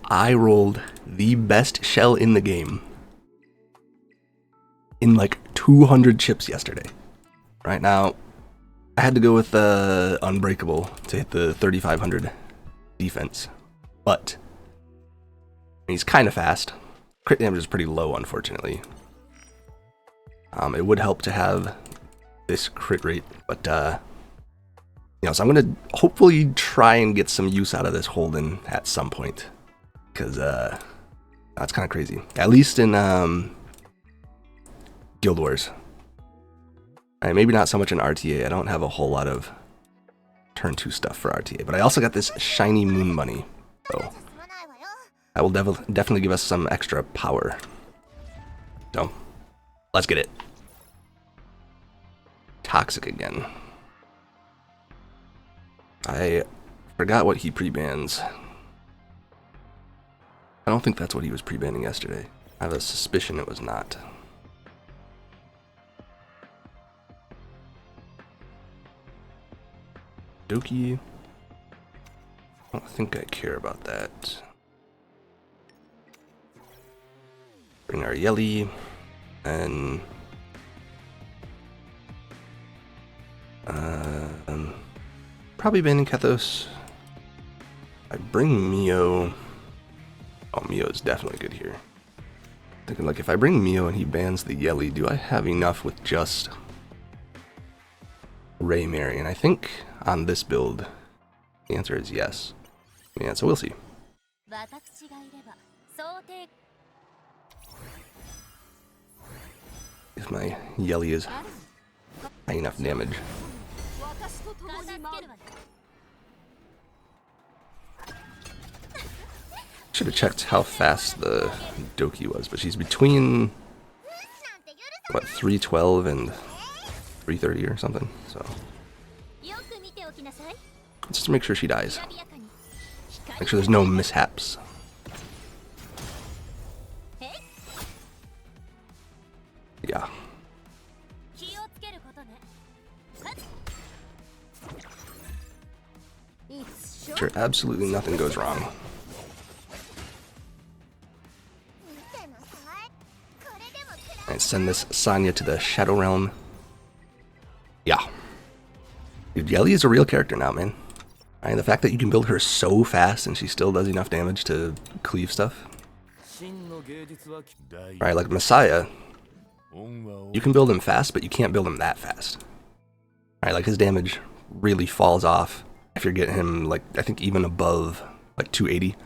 I rolled the best shell in the game in like 200 chips yesterday. Right now, I had to go with Unbreakable to hit the 3500 defense, but he's kind of fast. Crit damage is pretty low, unfortunately. It would help to have this crit rate, but you know, so I'm gonna hopefully try and get some use out of this Holden at some point, because that's kind of crazy. At least in Guild Wars. Maybe not so much in RTA. I don't have a whole lot of turn 2 stuff for RTA, but I also got this shiny moon bunny, so that will definitely give us some extra power. So let's get it. Toxic again. I forgot what he pre-bans. I don't think that's what he was pre-banning yesterday. I have a suspicion it was not. Doki. I don't think I care about that. Bring our Yelly and probably banning Kethos. I bring Mio. Oh, Mio is definitely good here. Thinking like if I bring Mio and he bans the Yelly, do I have enough with just Ray Mary? And I think on this build, the answer is yes. Yeah, so we'll see. If my Yelly is high enough damage. Should have checked how fast the Doki was, but she's between what, 312 and 330 or something, so just to make sure she dies. Make sure there's no mishaps. Yeah. Sure, absolutely nothing goes wrong. Alright, send this Sonya to the Shadow Realm. Yeah. Dude, Yelly is a real character now, man. Alright, the fact that you can build her so fast and she still does enough damage to cleave stuff. Alright, like Messiah, you can build him fast, but you can't build him that fast. Alright, like his damage really falls off if you're getting him, like, I think even above, like, 280.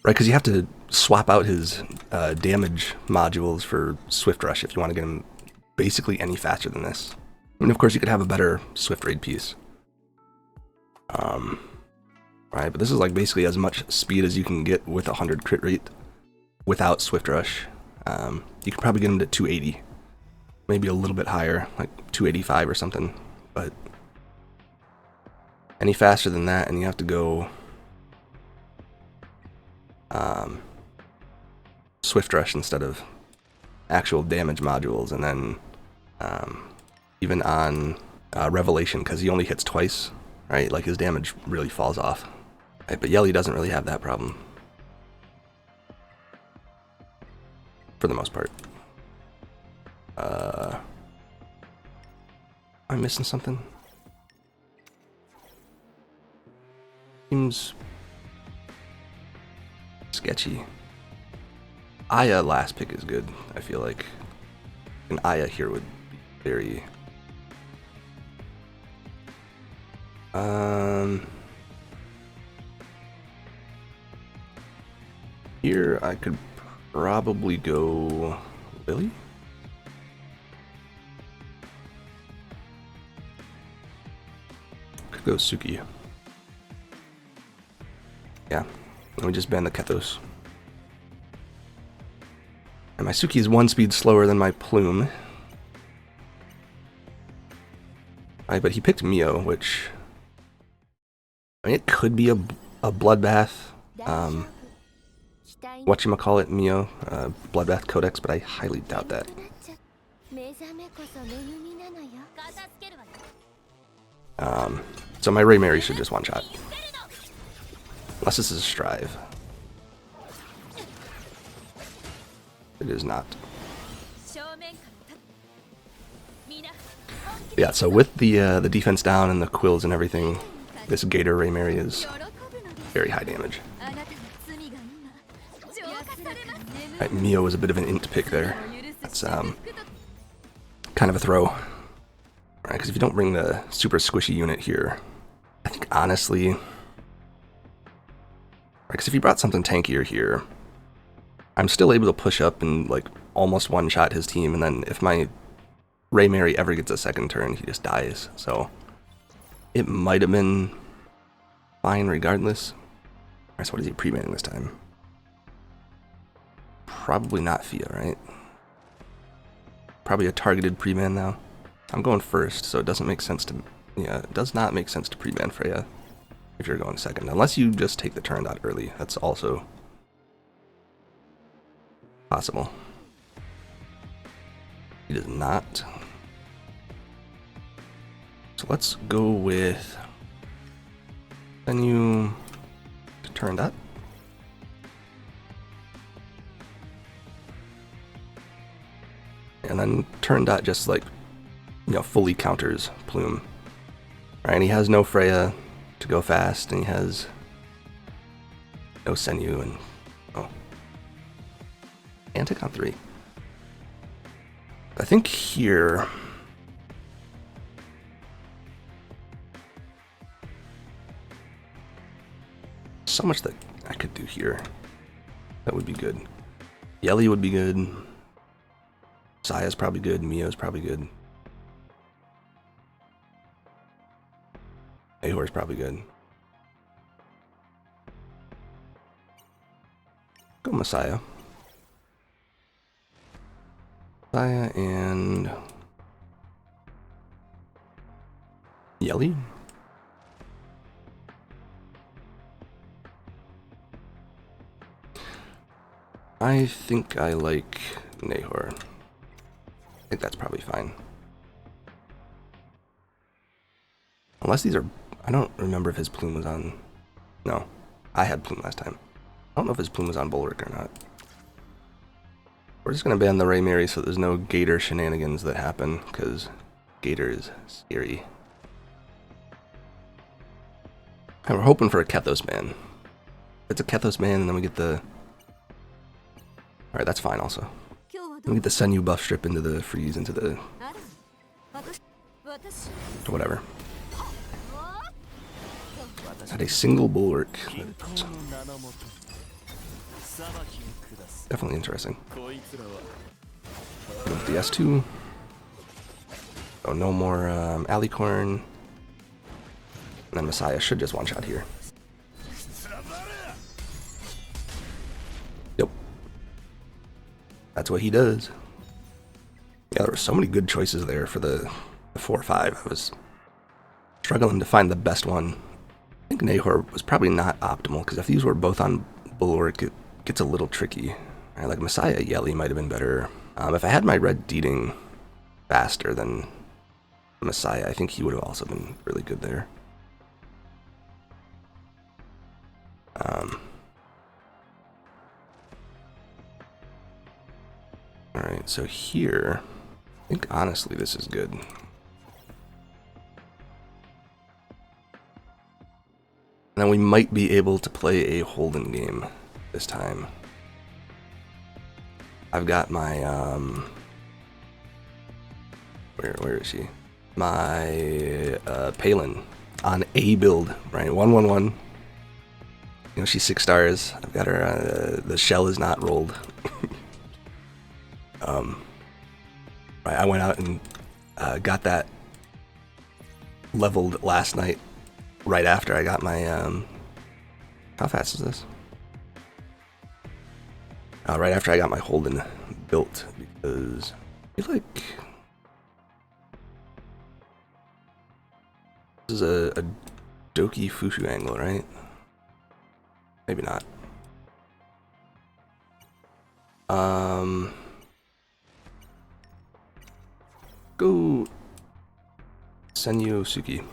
Right, because you have to swap out his damage modules for Swift Rush if you want to get him basically any faster than this. I mean, of course, you could have a better Swift Raid piece. Right, but this is like basically as much speed as you can get with 100 crit rate without Swift Rush. You could probably get him to 280. Maybe a little bit higher, like 285 or something. But any faster than that, and you have to go Swift Rush instead of actual damage modules, and then even on Revelation, because he only hits twice, right? Like his damage really falls off. Right, but Yelly doesn't really have that problem for the most part. Am I missing something? Seems sketchy. Aya last pick is good, I feel like. An Aya here would be very... Here I could probably go Lily? Could go Suki. Yeah, let me just ban the Kethos. And my Suki is 1 speed slower than my Plume. Right, but he picked Mio, which... I mean, it could be a Bloodbath. Whatchamacallit Mio, Bloodbath Codex, but I highly doubt that. So my Ray Mary should just one-shot. Unless this is a Strive. It is not. Yeah, so with the defense down and the quills and everything, this Gator Raymary is very high damage. Right, Mio was a bit of an int pick there. That's kind of a throw. Right, because if you don't bring the super squishy unit here, I think honestly, because if you brought something tankier here, I'm still able to push up and like almost one-shot his team, and then if my Raymary ever gets a second turn, he just dies. So it might have been fine regardless. Alright, so what is he pre-banning this time? Probably not Fia, right? Probably a targeted pre-ban now. I'm going first, so it doesn't make sense to... Yeah, it does not make sense to pre-ban Freya if you're going second. Unless you just take the turn out early. That's also possible. He does not. So let's go with... Then you to turn that. And then turn dot just like, you know, fully counters Plume. Right, and he has no Freya to go fast, and he has no Senyu, and oh, and take on 3. I think here so much that I could do here that would be good. Yelly would be good. Saya's probably good. Mio's probably good. Ahor's probably good. Go Messiah. Messiah and Yelly. I think I like Nahor. I think that's probably fine. Unless these are... I don't remember if his Plume was on... No, I had Plume last time. I don't know if his Plume was on Bulwark or not. We're just going to ban the Raymary so there's no Gator shenanigans that happen, because Gator is scary. And we're hoping for a Kethos ban. If it's a Kethos ban, and then we get the... Alright, that's fine also. We get the Senyu buff strip into the freeze, into the... whatever. Had a single Bulwark. Definitely interesting. With the S2. Oh, no more Alicorn. And then Messiah should just one-shot here. Yep. That's what he does. Yeah, there were so many good choices there for the 4-5. I was struggling to find the best one. I think Nahor was probably not optimal, because if these were both on Bulwark, it gets a little tricky. Right, like Messiah Yelly might have been better. If I had my red Deeding faster than Messiah, I think he would have also been really good there. Alright, so here, I think honestly this is good. And then we might be able to play a Holden game this time. I've got my, where is she? My, Palin on A build, right? 1-1-1. You know, she's 6 stars. I've got her, the shell is not rolled. Right, I went out and got that leveled last night, right after I got my, how fast is this? Right after I got my Holden built, because I feel like this is a Doki Fushu angle, right? Maybe not. Go Senyu Suki.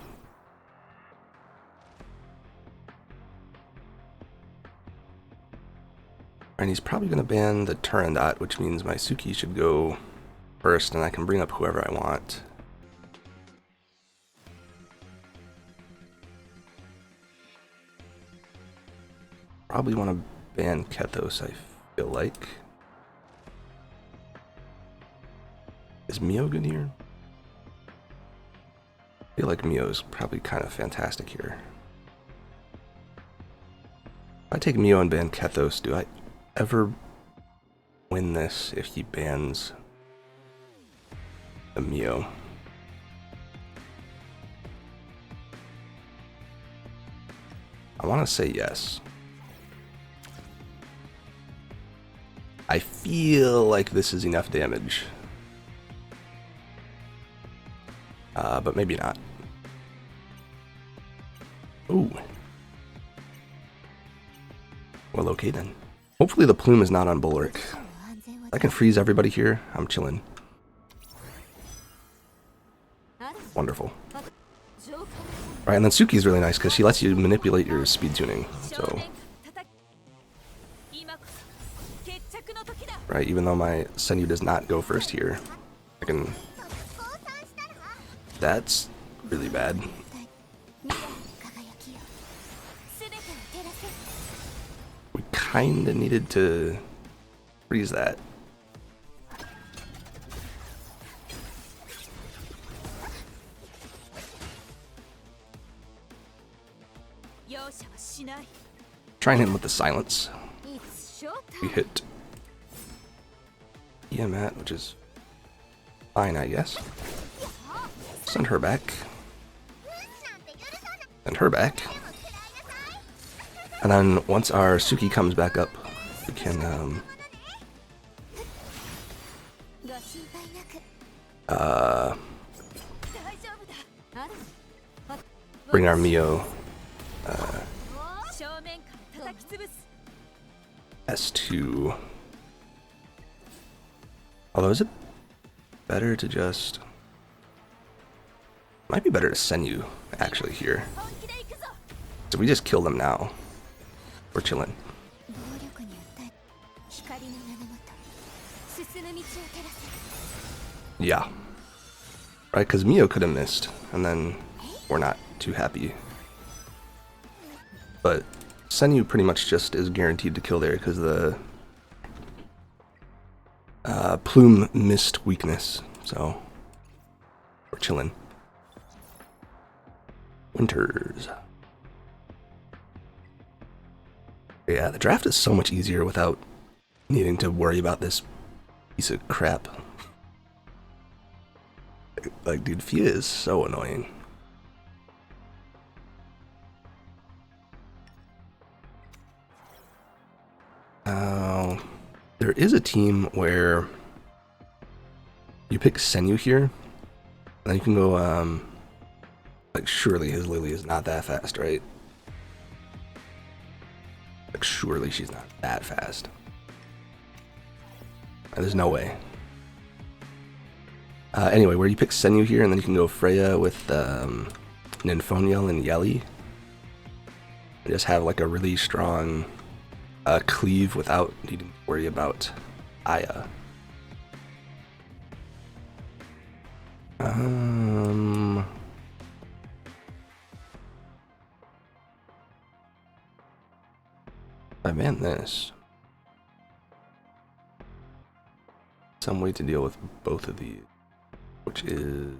And he's probably going to ban the Turandot, which means my Suki should go first, and I can bring up whoever I want. Probably want to ban Kethos, I feel like. Is Mio good here? I feel like Mio is probably kind of fantastic here. If I take Mio and ban Kethos, do I ever win this if he bans the Mio? I want to say yes. I feel like this is enough damage. But maybe not. Ooh. Well, okay then. Hopefully the plume is not on Bulwark. I can freeze everybody here. I'm chilling. Wonderful. Alright, and then Suki's really nice because she lets you manipulate your speed tuning. So, right, even though my Senyu does not go first here, I can... That's really bad. We kinda needed to freeze that. Try and hit him with the silence. We hit Tiamat, which is fine, I guess. Send her back. Send her back. And then once our Suki comes back up, we can bring our Mio S2. Although, is it better to just... Might be better to send you, actually, here. So we just kill them now. We're chilling. Yeah. Right, because Mio could have missed, and then we're not too happy. But Senyu pretty much just is guaranteed to kill there because the plume missed weakness, so we're chilling. Winters. Yeah, the draft is so much easier without needing to worry about this piece of crap. Like, dude, Fia is so annoying. There is a team where you pick Senyu here, and then you can go, like, surely his Lily is not that fast, right? Like, surely she's not that fast. There's no way. Anyway, where you pick Senyu here, and then you can go Freya with Nymphoniel and Yeli. And just have, like, a really strong cleave without needing to worry about Aya. I ban this. Some way to deal with both of these, which is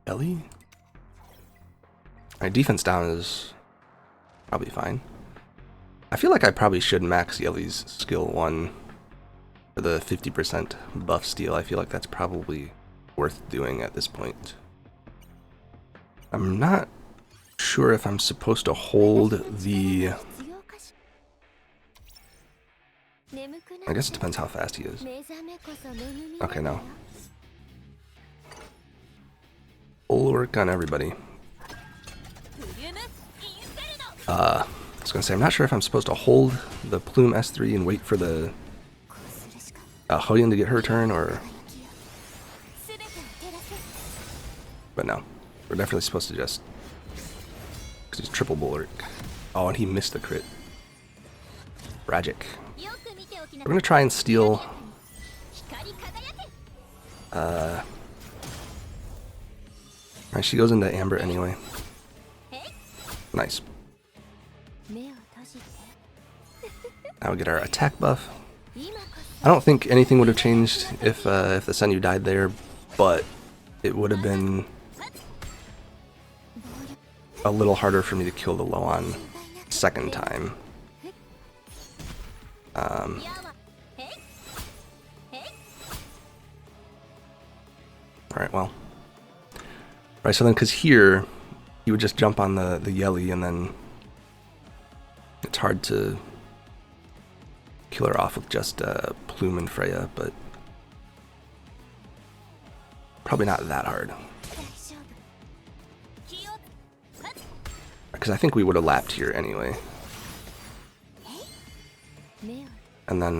Ellie? My defense down is probably fine. I feel like I probably should max Yeli's skill 1 for the 50% buff steal. I feel like that's probably worth doing at this point. I'm not sure if I'm supposed to hold the... I guess it depends how fast he is. Okay, no. Full work on everybody. I was gonna say, I'm not sure if I'm supposed to hold the Plume S3 and wait for the Hoyin to get her turn, or... But no, we're definitely supposed to just Because he's triple bulwark. Oh, and he missed the crit. Tragic. We're gonna try and steal. Alright, she goes into Amber anyway. Nice. Now we get our attack buff. I don't think anything would have changed if the Senyu died there, but it would have been a little harder for me to kill the Loan second time. Alright, well. Right, so then, because here, you would just jump on the Yelly, and then it's hard to kill her off with just Plume and Freya, but probably not that hard. Because I think we would have lapped here anyway. And then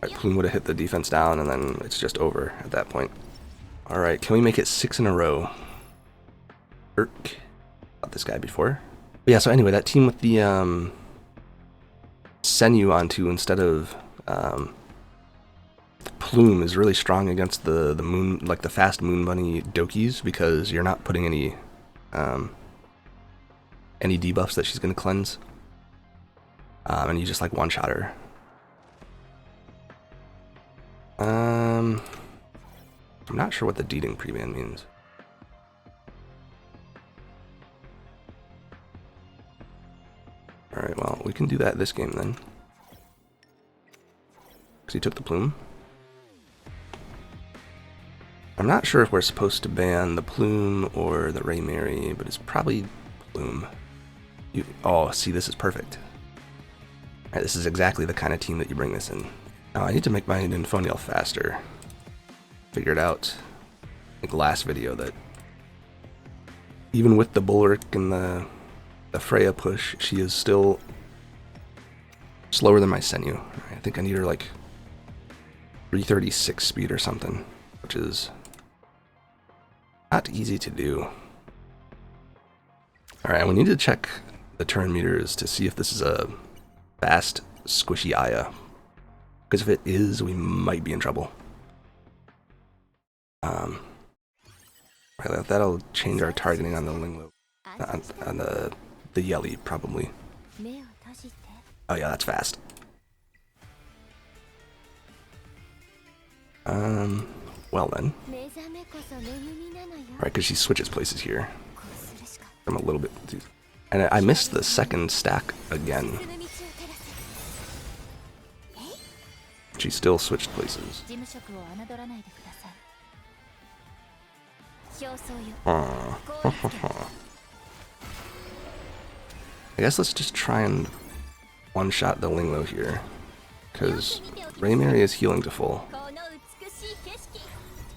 right, Plume would have hit the defense down, and then it's just over at that point. Alright, can we make it 6 in a row? Got this guy before. But yeah, so anyway, that team with the Senyu onto instead of Plume is really strong against the moon, like the fast Moon Bunny Dokis, because you're not putting any debuffs that she's gonna cleanse, and you just like one-shot her. I'm not sure what the Deeding pre-ban means. Alright, well, we can do that this game then. Because he took the Plume. I'm not sure if we're supposed to ban the Plume or the Ray Mary, but it's probably Plume. Oh, see, this is perfect. Alright, this is exactly the kind of team that you bring this in. Now, I need to make my Nymphoniel faster. Figured out, like last video, that even with the Bulwark and the Freya push, she is still slower than my Senyu. I think I need her like 336 speed or something, which is not easy to do. Alright, we need to check the turn meters to see if this is a fast, squishy Aya. Because if it is, we might be in trouble. Right, that'll change our targeting on the Linglo, on the Yelly, probably. Oh yeah, that's fast. Well then. Right, because she switches places here. I'm a little bit... And I missed the second stack again. She still switched places. I guess let's just try and one-shot the Linglo here, because Ray Mary is healing to full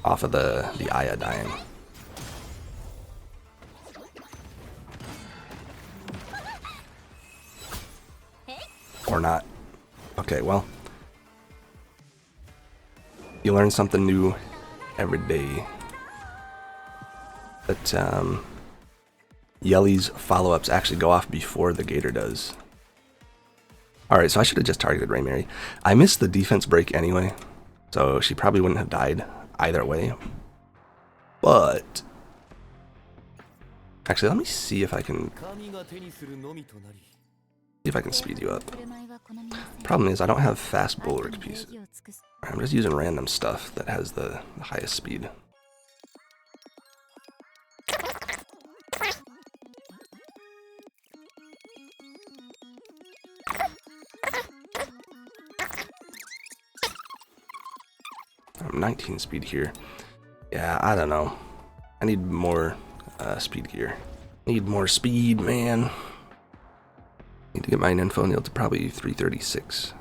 off of the Aya dying. Or not. Okay, well, you learn something new every day. But Yelly's follow-ups actually go off before the Gator does. Alright, so I should have just targeted Ray Mary. I missed the defense break anyway, so she probably wouldn't have died either way. But actually, let me see if I can speed you up. Problem is, I don't have fast bulwark pieces. I'm just using random stuff that has the highest speed. I'm 19 speed here. Yeah, I don't know. I need more speed gear. Need more speed, man. Need to get my Nymphoniel to probably 336.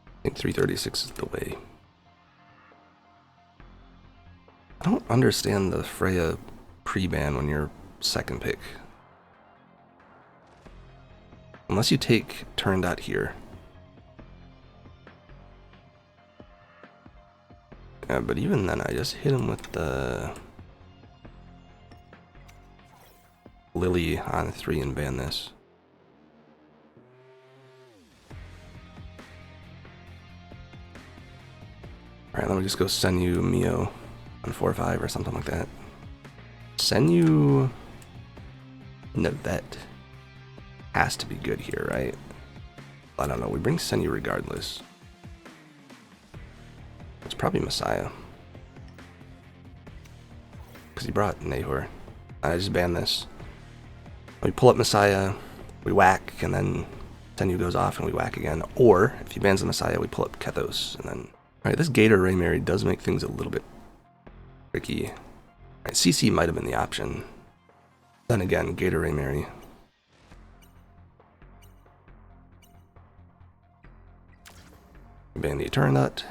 I think 336 is the way. I don't understand the Freya pre-ban when you're second pick. Unless you take turn dot here. Yeah, but even then, I just hit him with the Lily on 3 and ban this. Alright, let me just go send you Mio on 4-5 or something like that. Send you Navette. Has to be good here, right? I don't know, we bring Senyu regardless. It's probably Messiah. Because he brought Nahor. I just banned this. We pull up Messiah, we whack, and then Senyu goes off and we whack again. Or, if he bans the Messiah, we pull up Kethos, and then... Alright, this Gator Ray Mary does make things a little bit tricky. Alright, CC might have been the option. Then again, Gator Ray Mary. Ban the Eternut.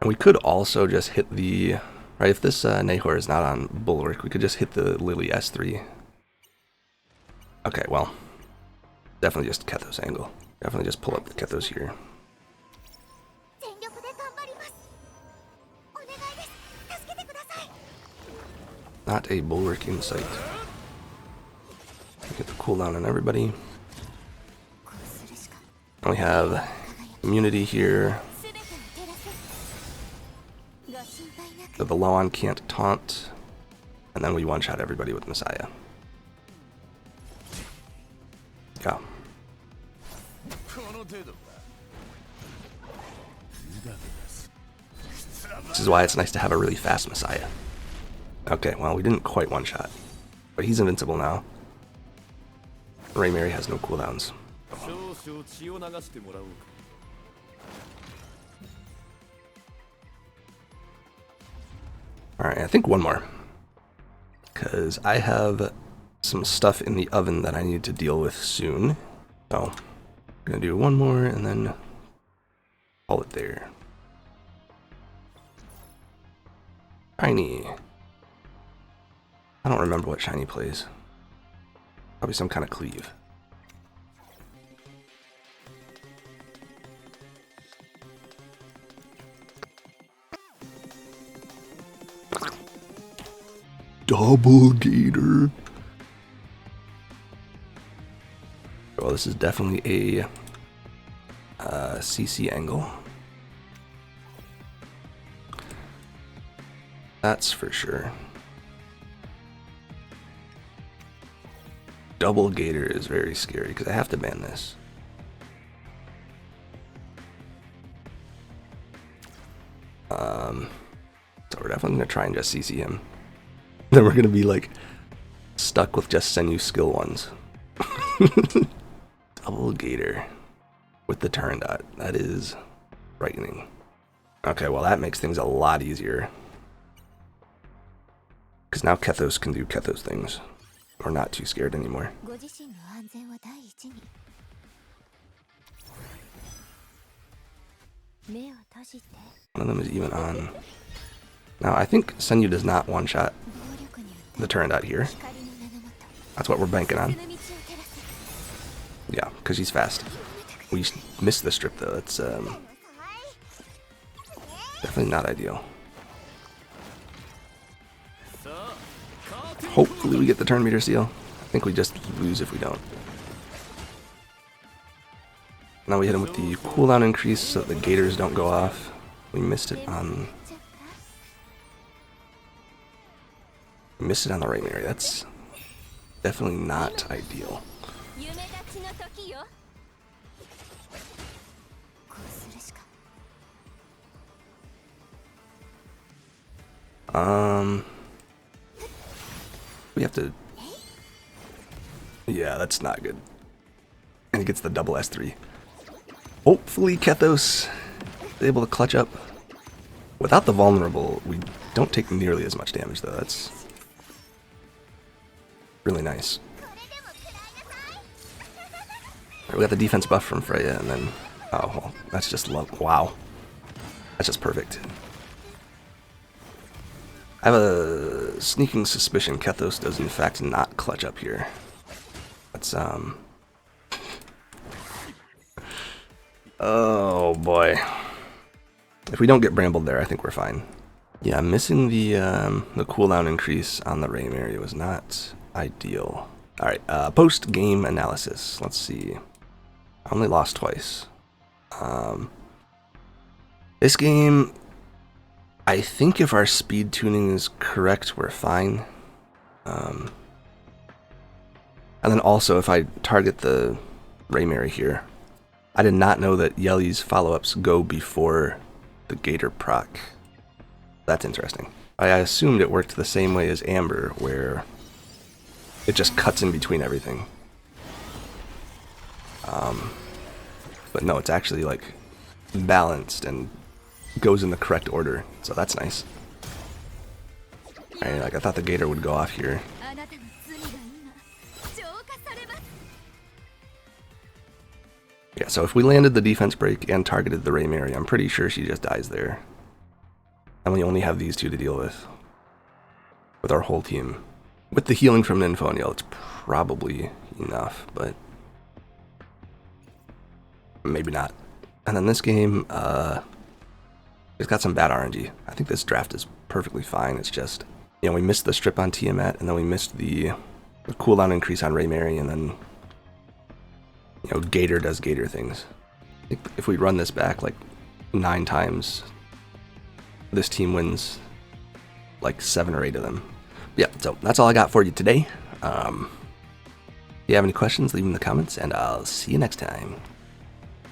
And we could also just hit the... Right, if this Nahor is not on Bulwark, we could just hit the Lily S3. Okay, well. Definitely just Kethos angle. Definitely just pull up the Kethos here. Not a Bulwark in sight. Get the cooldown on everybody. And we have immunity here. So the Lawan can't taunt. And then we one-shot everybody with Messiah. Yeah. This is why it's nice to have a really fast Messiah. Okay, well, we didn't quite one-shot. But he's invincible now. Ray Mary has no cooldowns. Alright, I think one more. Because I have some stuff in the oven that I need to deal with soon. So, I'm going to do one more and then call it there. Shiny. I don't remember what Shiny plays. Probably some kind of cleave. Double Gator. Well, this is definitely a CC angle. That's for sure. Double Gator is very scary because I have to ban this. So we're definitely going to try and just CC him. Then we're going to be like stuck with just Senyu skill ones. Double Gator with the turn dot. That is frightening. Okay, well that makes things a lot easier. Because now Kethos can do Kethos things. We're not too scared anymore. One of them is even on. Now I think Senyu does not one-shot the turn dot here. That's what we're banking on. Yeah, because he's fast. We missed the strip though. That's definitely not ideal. Hopefully we get the turn meter seal. I think we just lose if we don't. Now we hit him with the cooldown increase so that the gators don't go off. We missed it on... We missed it on the right area. That's definitely not ideal. We have to... Yeah, that's not good. And he gets the double S3. Hopefully Kethos is able to clutch up. Without the vulnerable, we don't take nearly as much damage though. That's really nice. Right, we got the defense buff from Freya and then... Oh, well, that's just love. Wow. That's just perfect. I have a sneaking suspicion Kethos does in fact not clutch up here. That's, oh boy. If we don't get brambled there, I think we're fine. Yeah, missing the cooldown increase on the Ray Mary was not ideal. Alright, post-game analysis. Let's see. I only lost twice. This game, I think if our speed tuning is correct, we're fine. And then also, if I target the Ray Mary here, I did not know that Yelly's follow-ups go before the Gator proc. That's interesting. I assumed it worked the same way as Amber, where it just cuts in between everything. But no, it's actually like balanced and goes in the correct order, so that's nice. Alright, like I thought the Gator would go off here. Yeah, so if we landed the defense break and targeted the Ray Mary, I'm pretty sure she just dies there. And we only have these two to deal with our whole team. With the healing from Ninfonio, it's probably enough, but maybe not. And then this game, it's got some bad RNG. I think this draft is perfectly fine. It's just, you know, we missed the strip on Tiamat, and then we missed the cooldown increase on Ray Mary, and then, you know, Gator does Gator things. I think if we run this back like 9 times, this team wins like 7 or 8 of them. Yeah, so that's all I got for you today. If you have any questions, leave them in the comments, and I'll see you next time.